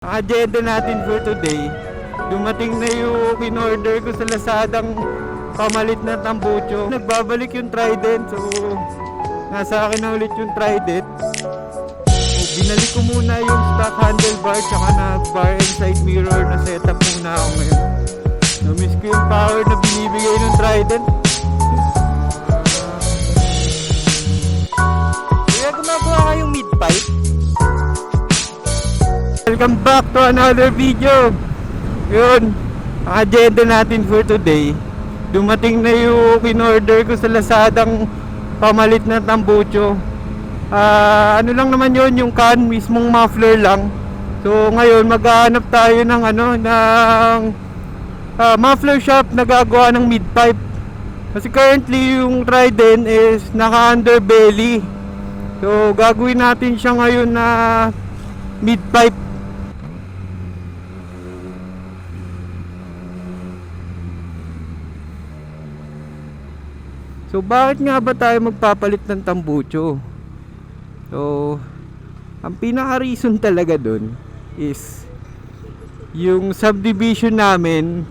Ang agenda natin for today, dumating na yung in-order ko sa Lazadang pamalit na tambucho. Nagbabalik yung Trident, so nasa akin na ulit yung Trident. So, binalik ko muna yung stock handlebar tsaka nag-bar and side mirror na setup muna ako ngayon. Na-miss ko yung power na binibigay ng Trident. Kaya gumagawa kayong mid-pipe. Welcome back to another video. Yun, ang agenda natin for today, dumating na yung in-order ko sa Lazadang pamalit na tambucho. Ano lang naman yun, yung can, mismong muffler lang. So ngayon maghahanap tayo ng muffler shop na gagawa ng mid-pipe. Kasi currently yung Trident is naka underbelly. So gagawin natin siya ngayon na mid-pipe. So bakit nga ba tayo magpapalit ng tambucho? So ang pinaka-reason talaga dun is yung subdivision namin,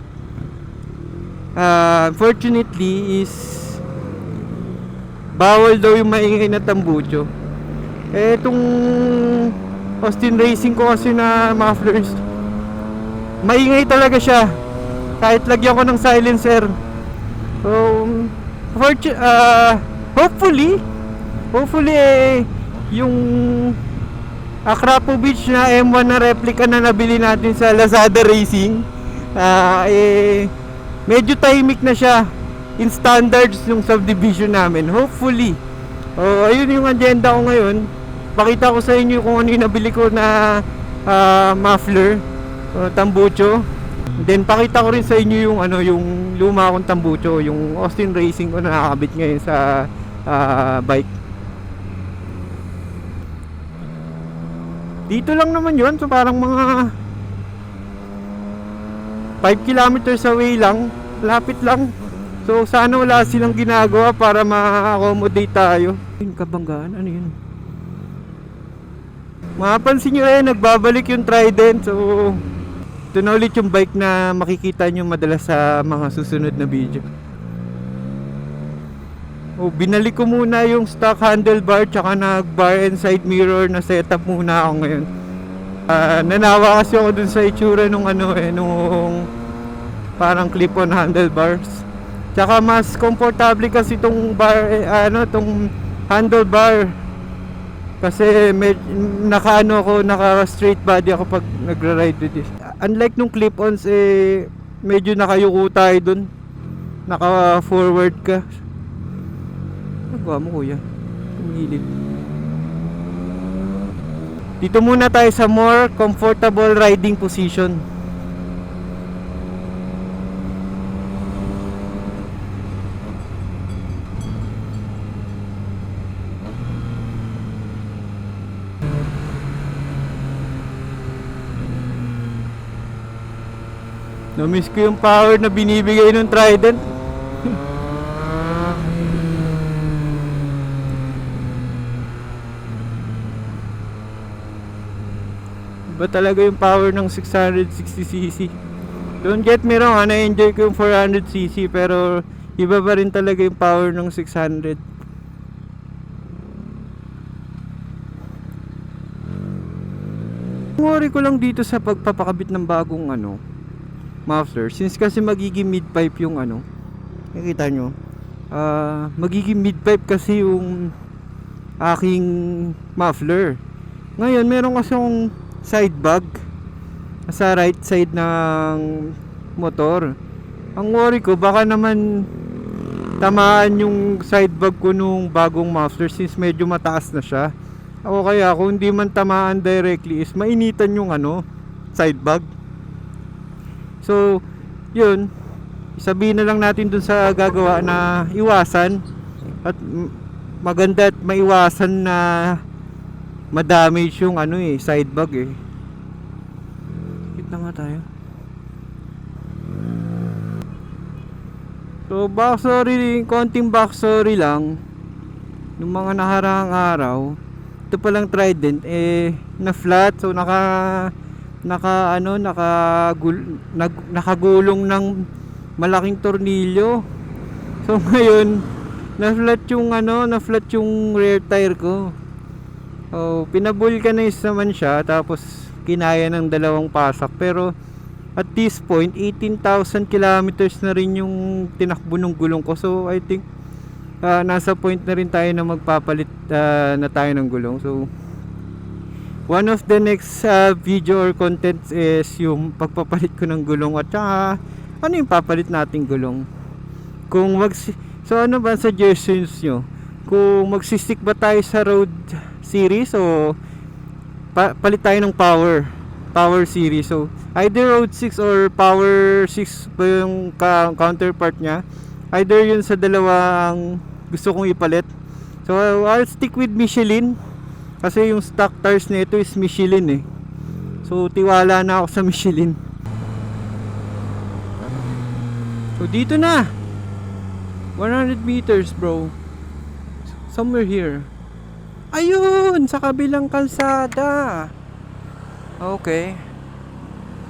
unfortunately is bawal daw yung maingay na tambucho. Itong Austin Racing ko kasi na mufflers, maingay talaga siya kahit lagyan ko ng silencer. So hopefully yung Akrapovic na M1 na replica na nabili natin sa Lazada Racing, medyo tahimik na siya in standards yung subdivision namin. Hopefully. Ayun yung agenda ko ngayon. Pakita ko sa inyo kung ano yung nabili ko na muffler, tambucho. Then pakita ko rin sa inyo yung yung luma kong tambucho, yung Austin Racing ko na nakakabit ngayon sa bike. Dito lang naman yun, so parang mga 5 kilometers away lang, lapit lang. So sana wala silang ginagawa para ma-accommodate tayo. Yung kabanggaan, ano yun? Mapapansin nyo nagbabalik yung Trident. So ito na ulit yung bike na makikita nyo madalas sa mga susunod na video. Binalik ko muna yung stock handlebar tsaka nag-bar and side mirror na setup muna ako ngayon. Nanawa kasi ako dun sa itsura nung nung parang clip-on handlebars. Tsaka mas komportable kasi itong tong handlebar. Kasi naka straight body ako pag nagra-ride with this. Unlike nung clip-ons, medyo nakayuko tayo dun. Naka forward ka. Nagawa mo kuya, tumilid. Dito muna tayo sa more comfortable riding position. Na-miss ko yung power na binibigay ng Trident. Iba talaga yung power ng 660cc. Don't get me wrong, na-enjoy ko yung 400cc, pero iba pa rin talaga yung power ng 600. Worry ko lang dito sa pagpapakabit ng bagong muffler, since kasi magiging mid-pipe yung nakikita nyo, magiging mid-pipe kasi yung aking muffler. Ngayon meron kasi yung side bag sa right side ng motor. Ang worry ko baka naman tamaan yung side bag ko nung bagong muffler, since medyo mataas na siya. O kaya kung hindi man tamaan directly is mainitan yung side bag. So yun, sabihin na lang natin dun sa gagawa na iwasan, at maganda at maiwasan na ma-damage yung side bag Kita nga tayo. So backstory, konting backstory lang. Nung mga nakaraang araw, ito palang Trident na flat, so nakagulong ng malaking tornilyo. So ngayon, na-flat yung rear tire ko. So, pinavulcanize naman siya, tapos kinaya ng dalawang pasak. Pero at this point, 18,000 kilometers na rin yung tinakbo ng gulong ko. So I think nasa point na rin tayo na magpapalit na tayo ng gulong. So one of the next video or content is yung pagpapalit ko ng gulong, at saka ano yung papalit nating gulong. So ano ba suggestions nyo? Kung magsistick ba tayo sa road series o palit tayo ng power series. So either road 6 or power 6 pa yung counterpart nya. Either yun sa dalawang gusto kong ipalit. So I'll stick with Michelin kasi yung stock tires nito is Michelin eh. So tiwala na ako sa Michelin. So dito na 100 meters bro, somewhere here. Ayun, sa kabilang kalsada. Okay,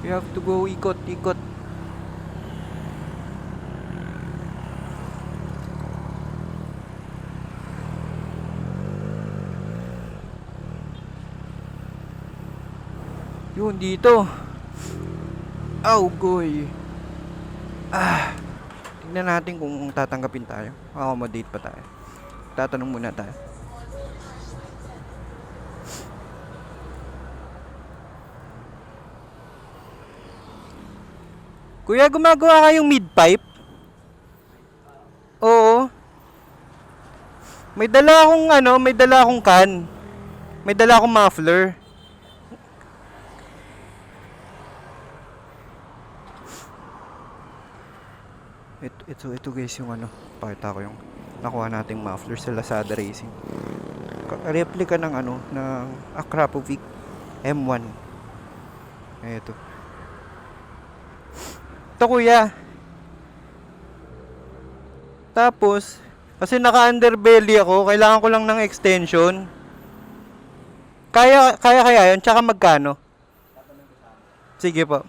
we have to go ikot-ikot. Yun dito. Goy. Tingnan natin kung tatanggapin tayo. Accommodate pa tayo. Tatanong muna tayo. Kuya, gumagawa kayong mid-pipe? Oo. May dala akong can. May dala akong muffler. Ito guys yung pakita ko yung nakuha nating muffler sa Lazada Racing. Replica ng ng Akrapovic M1. Ito kuya. Tapos kasi naka-underbelly ako, kailangan ko lang ng extension. Kaya yun, tsaka magkano? Sige po.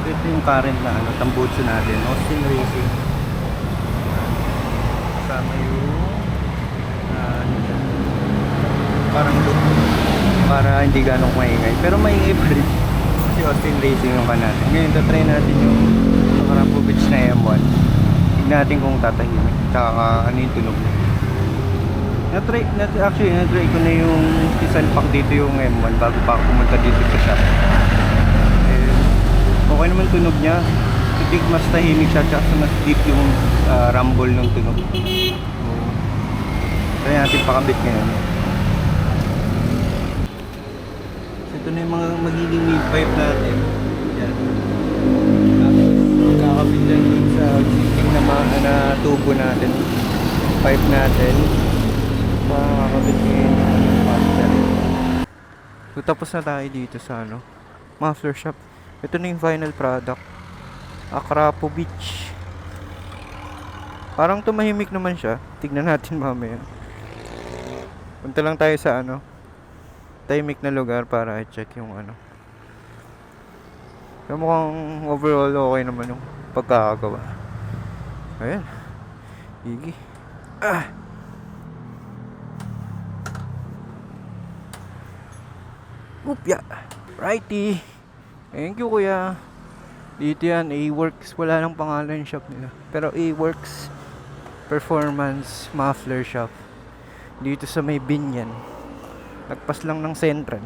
Ito yung current na tambutso natin, Austin Racing. Kasama yung parang look para hindi ganong maingay, pero maingay pa rin kasi Austin Racing yung natin. Ngayon tatry natin yung Akrapovic na M1. Tignan natin kung tatahimik tsaka ano yung tunog. Na-try ko na yung isalpak dito yung M1 bago pa ako pumunta dito sa shop. Okay naman tunog niya. I think mas tahimik siya tsaka mas deep yung rumble ng tunog. So, try natin pakabit ngayon. So, ito na yung mga magiging mid-pipe natin. Yan. Kakabit lang dun sa existing na tubo natin. Pipe natin. Kakabit ngayon yung master. So, tapos na tayo dito sa muffler shop. Ito na yung final product, Akrapovic. Parang tumahimik naman siya. Tignan natin mamaya. Punta lang tayo sa tahimik na lugar para i-check yung Pero mukhang overall okay naman yung pagkakagawa. Ayan. Gigi. Upya. Righty. Thank you kuya. Dito yan, A-Works. Wala nang pangalan yung shop nila, pero A-Works Performance Muffler Shop. Dito sa may Binyan. Nagpas lang ng Central.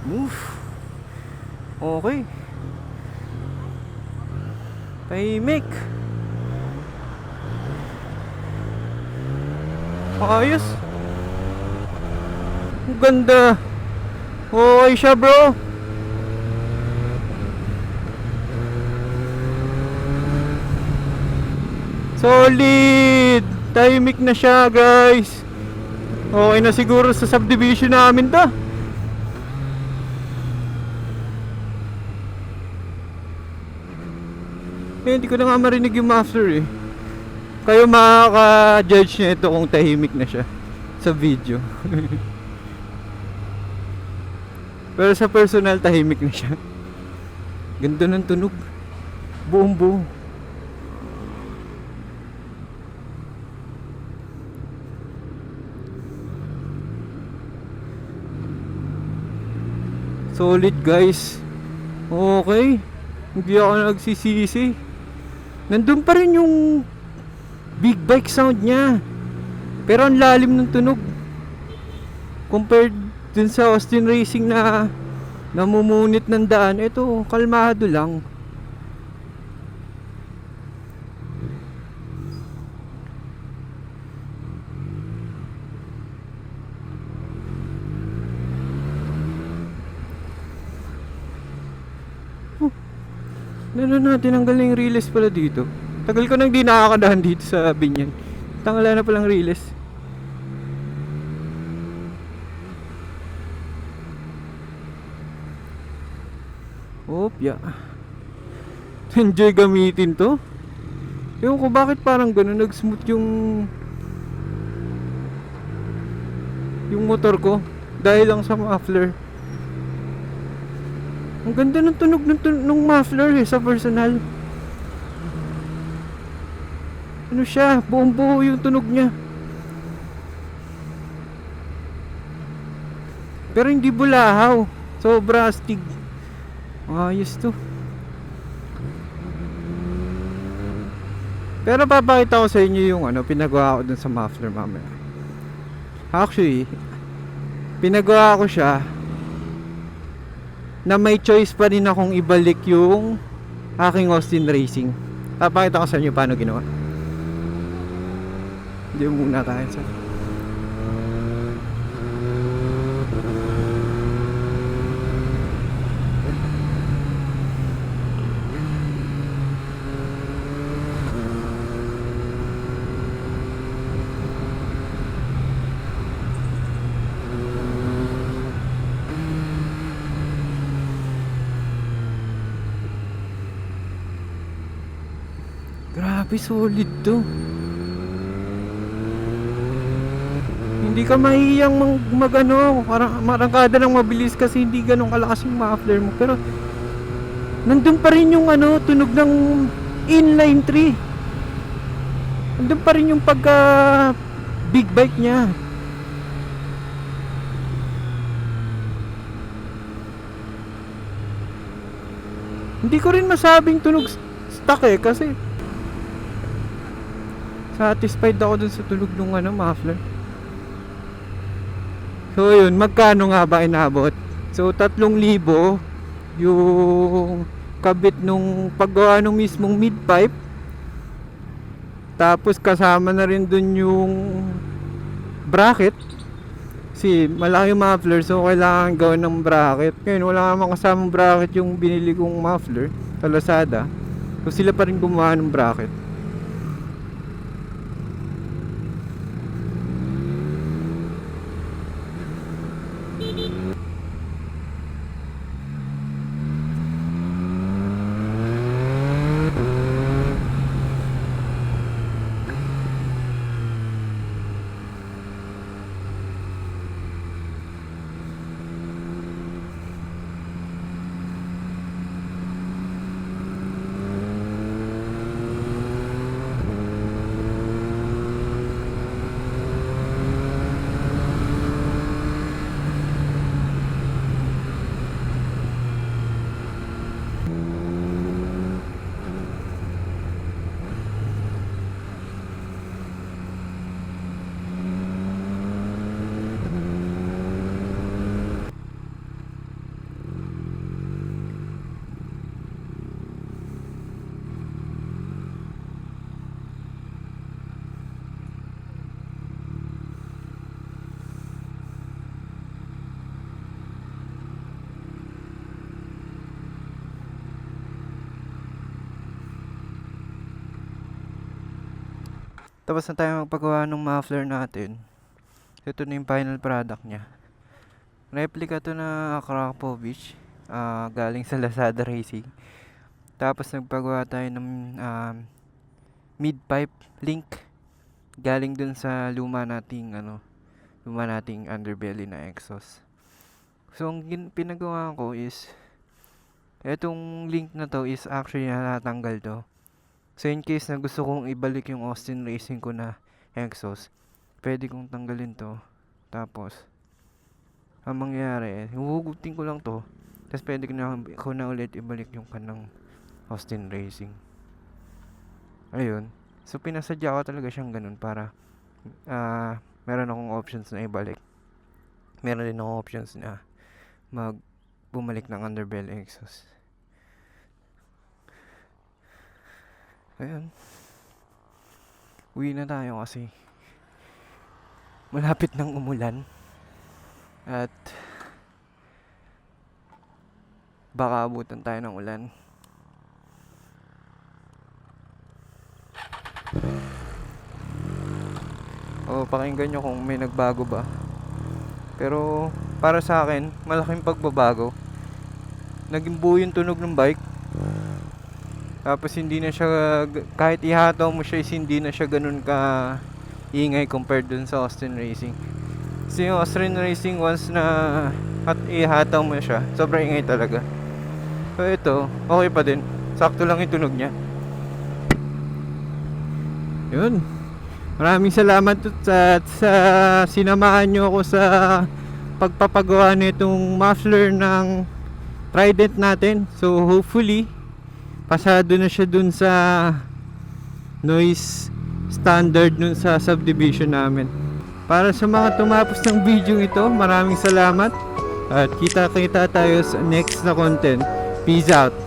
Smooth. Okay. Tahimik. Ayos. Ang ganda. Okay siya bro. Solid. Tahimik na siya guys. Okay na siguro sa subdivision namin to. Hindi ko na nga marinig yung muffler eh. Kayo makaka-judge nyo ito kung tahimik na siya sa video. Pero sa personal, tahimik na siya. Ganda ng tunog. Buong buo. Solid guys. Okay. Hindi ako nagsisisi. Nandun pa rin yung big bike sound niya. Pero ang lalim ng tunog. Compared dun sa Austin Racing na namumumunit ng daan, ito kalmado lang. Ano na, tinanggal na yung relays pala dito. Tagal ko nang di nakakadahan dito sa Binyan. Tangala na palang relays. Yeah. Enjoy gamitin to. Ewan ko bakit parang gano'n, nag-smooth yung motor ko dahil lang sa muffler. Ang ganda ng tunog ng muffler sa personal. Ano siya, buong buo yung tunog niya. Pero hindi bulahaw. Sobra astig. Ayos to. Pero papakita ko sa inyo yung pinagawa ko dun sa muffler mamaya. Actually, pinagawa ko siya na may choice pa rin akong ibalik yung aking Austin Racing. Papakita ko sa inyo paano ginawa. Hindi muna tayo sa grabe, solid to. Hindi ka mahiyang marangkada ng mabilis kasi hindi ganun kalakas yung muffler mo. Pero nandun pa rin yung tunog ng inline 3. Nandun pa rin yung pagka big bike niya. Hindi ko rin masabing tunog stuck kasi satisfied ako dun sa tunog ng muffler. So yun, magkano nga ba inabot? So 3,000 yung kabit nung paggawa nung mismong mid pipe. Tapos kasama na rin dun yung bracket. Kasi malaki yung muffler, so kailangan gawin ng bracket. Ngayon wala namang kasamang bracket yung binili kong muffler sa Lazada. So sila pa rin gumawa ng bracket. Tapos na tayo magpagawa ng muffler natin. Ito na yung final product niya. Replica to na Krakovic. Galing sa Lazada Racing. Tapos nagpagawa tayo ng mid-pipe link galing dun sa luma nating underbelly na exhaust. So ang pinagawa ko is etong link na to is actually natanggal to. So in case na gusto kong ibalik yung Austin Racing ko na exhaust, pwede kong tanggalin to. Tapos ang mangyayari, huhugutin ko lang to. Tapos pwede ko na ulit ibalik yung kanang Austin Racing. Ayun. So pinasadya ko talaga siyang ganun para meron akong options na ibalik. Meron din akong options na bumalik ng underbelly exhaust. Ayun. Uwi na tayo kasi malapit nang umulan. At baka abutan tayo ng ulan. Pakinggan nyo kung may nagbago ba. Pero para sa akin, malaking pagbabago. Naging buo yung tunog ng bike. Tapos hindi na siya, kahit ihataw mo siya, hindi na siya ganun ka ingay compared dun sa Austin Racing. Kasi yung Austin Racing, once na ihataw mo siya, sobrang ingay talaga. So ito, okay pa din. Sakto lang yung tunog niya. Yun. Maraming salamat sa sinamahan nyo ako sa pagpapagawa nitong muffler ng Trident natin. So hopefully pasado na siya dun sa noise standard dun sa subdivision namin. Para sa mga tumapos ng video ito, maraming salamat. At kita-kita tayo sa next na content. Peace out.